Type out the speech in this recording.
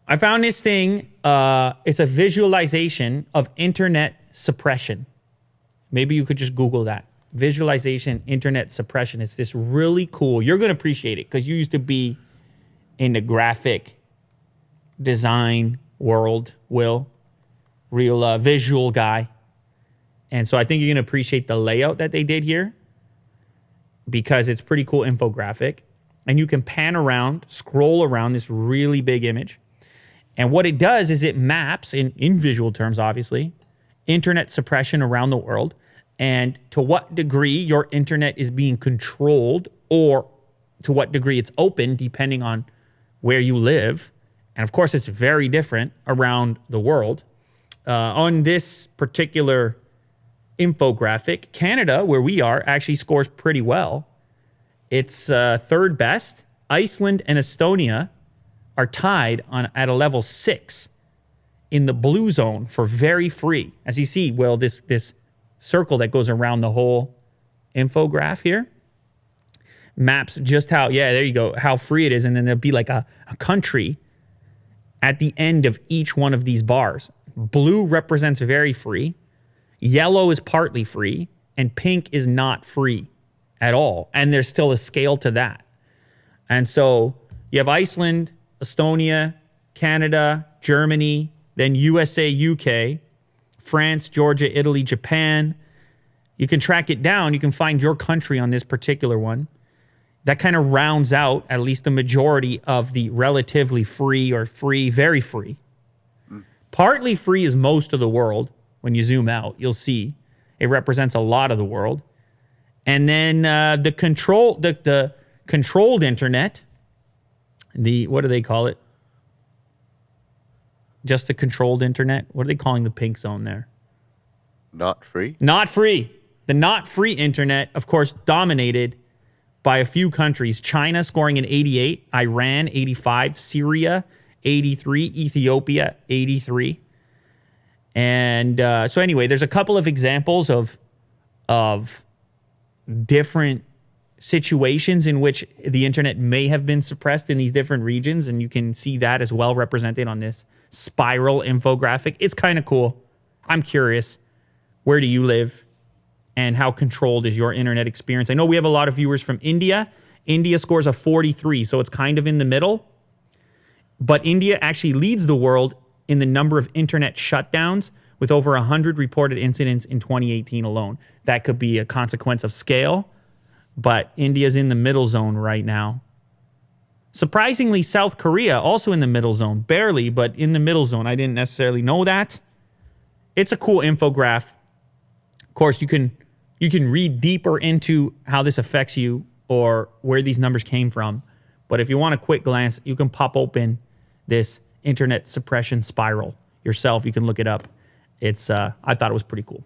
I found this thing. It's a visualization of internet suppression. Maybe you could just Google that. Visualization, internet suppression. It's this really cool. You're going to appreciate it because you used to be in the graphic design world, real visual guy. And so I think you're going to appreciate the layout that they did here because it's pretty cool infographic. And you can pan around, scroll around this really big image. And what it does is it maps, in visual terms, obviously, internet suppression around the world and to what degree your internet is being controlled or to what degree it's open, depending on where you live. And of course, it's very different around the world. On this particular infographic, Canada, where we are, actually scores pretty well. It's third best. Iceland and Estonia are tied at a level 6 in the blue zone for very free. As you see, well, this circle that goes around the whole infograph here maps just how, yeah, there you go, how free it is. And then there'll be like a country at the end of each one of these bars. Blue represents very free. Yellow is partly free. And pink is not free at all. And there's still a scale to that. And so you have Iceland, Estonia, Canada, Germany, then USA, UK, France, Georgia, Italy, Japan. You can track it down. You can find your country on this particular one. That kind of rounds out at least the majority of the relatively free or free, very free. Partly free is most of the world. When you zoom out, you'll see it represents a lot of the world. And then the controlled internet, what do they call it? Just the controlled internet. What are they calling the pink zone there? Not free? Not free. The not free internet, of course, dominated by a few countries. China scoring an 88, Iran 85, Syria 83, Ethiopia 83. And so anyway, there's a couple of examples of different situations in which the internet may have been suppressed in these different regions, and you can see that as well represented on this spiral infographic. It's kind of cool. I'm curious, where do you live and how controlled is your internet experience? I know we have a lot of viewers from India. India scores a 43, so it's kind of in the middle. But India actually leads the world in the number of internet shutdowns with over 100 reported incidents in 2018 alone. That could be a consequence of scale, but India's in the middle zone right now. Surprisingly, South Korea also in the middle zone. Barely, but in the middle zone. I didn't necessarily know that. It's a cool infograph. Of course, you can read deeper into how this affects you or where these numbers came from. But if you want a quick glance, you can pop open this internet suppression spiral yourself. You can look it up. I thought it was pretty cool.